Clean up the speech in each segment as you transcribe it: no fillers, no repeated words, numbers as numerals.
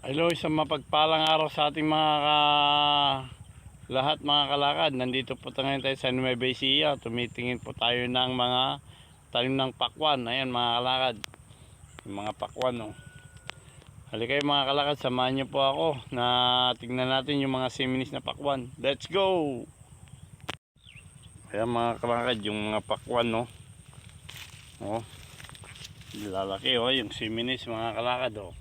Hello, isang mapagpalang araw sa ating lahat mga kalakad. Nandito po ngayon tayo sa Nueva Ecija. Tumitingin po tayo ng mga tanim ng pakwan. Ayan mga kalakad. Yung mga pakwan oh. Halika kayo mga kalakad, samahan niyo po ako na tingnan natin yung mga siminis na pakwan. Let's go! Ayan mga kalakad, yung mga pakwan no. Oh. Lalaki oh, yung siminis mga kalakad oh.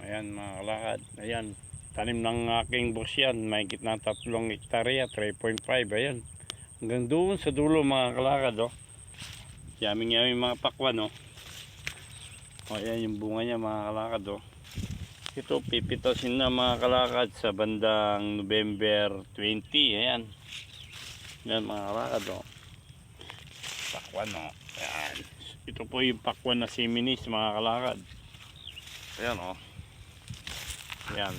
Ayan mga kalakad, ayan tanim ng aking boss yan, may gitna 3 hektarya, 3.5, ayan hanggang doon sa dulo mga kalakad oh. Yaming mga pakwan oh. Ayan yung bunga niya mga kalakad oh. Ito pipitasin na mga kalakad sa bandang November 20, ayan yan mga kalakad oh. Pakwan oh, ayan. Ito po yung pakwan na siminis mga kalakad, ayan oh. Yan.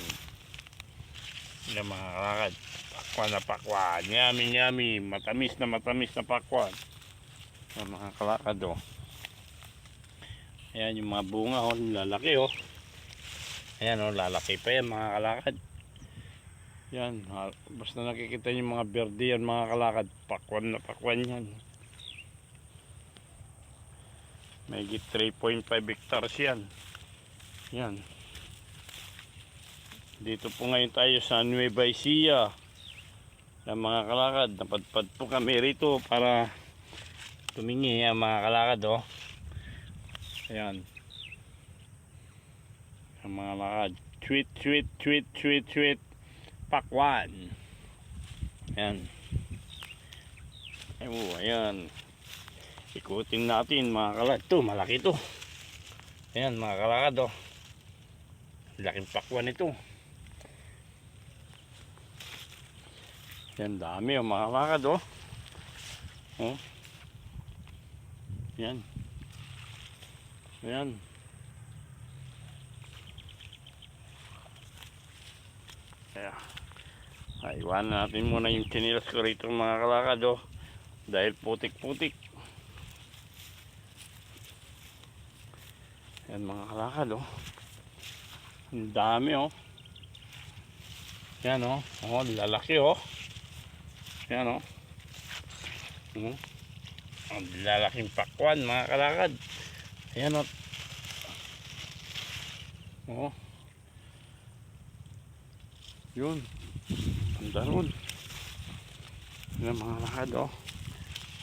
Yan mga kalakad. Pakwan na pakwan. Yummy yummy. Matamis na pakwan. Yan mga kalakad oh. Ayan yung mga bunga oh. Lalaki oh. Ayan oh. Lalaki pa yan mga kalakad. Yan. Basta nakikita yung mga berde yan mga kalakad. Pakwan na pakwan yan. May 3.5 hectares yan. Yan. Dito po ngayon tayo sa Nueva Ecija ng mga kalakad. Napadpad po kami rito para tumingi ang mga kalakad oh. Ayan ang mga kalakad, sweet pakwan. Ayan ayan, ikutin natin mga kalakad. Ito malaki to. Ayan mga kalakad oh. Laking pakwan ito. Yan dami oh mga kalakad oh. Oh. Yan. Ayan. Kaya iwanan natin muna yung chinilas ko rito mga kalakad oh. Dahil putik-putik. Yan mga kalakad oh. Ang dami oh. Yan oh. Oh, lalaki oh. Yan oh. Ang lalaking pakwan mga kalakad. Ayan o. Oh. Yun. Ang daron. Yan mga kalakad oh.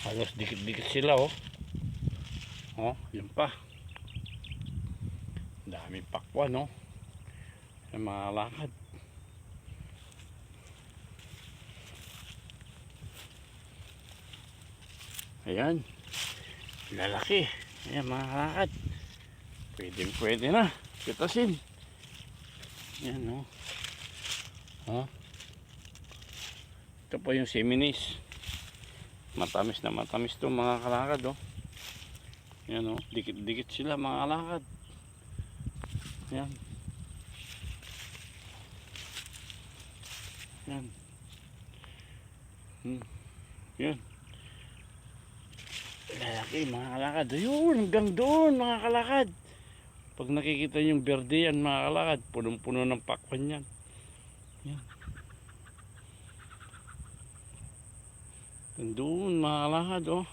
Halos dikit-dikit sila oh. Oh, yun pa. Dami pakwan oh. Yan mga kalakad. Ayan. Lalaki. Ayan mga kalakad. Pwede na. Pitasin. Ayan o. Oh. Ito po yung siminis. Matamis na matamis to mga kalakad oh. Ayan o. Dikit-dikit sila mga kalakad. Ayan. Ayan. Ayan. Lalaki mga kalakad. Ayun, hanggang doon mga kalakad. Pag nakikita yung berde yan mga kalakad, punong-puno ng pakwan yan. Yan. Doon mga kalakad oh.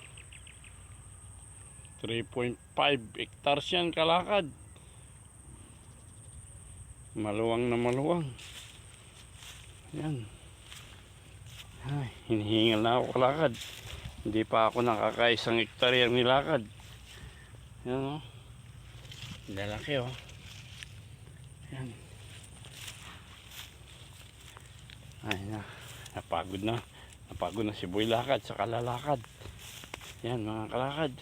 3.5 hectares yan kalakad. Maluwang na maluwang. Yan. Ay, hinihingal na ako kalakad. Hindi pa ako nakakaisang hektarya nilakad. Yan oh. Lalaki oh. Yan. Ay na. Napagod na si Boy lakad sa kalalakad. Yan mga kalakad.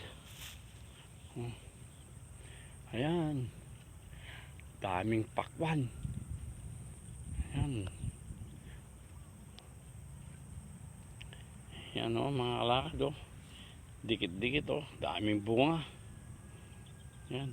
Ayan. Daming pakwan. Yan. Yan o mga kalakad oh. Dikit-dikit oh. Daming bunga. Yan.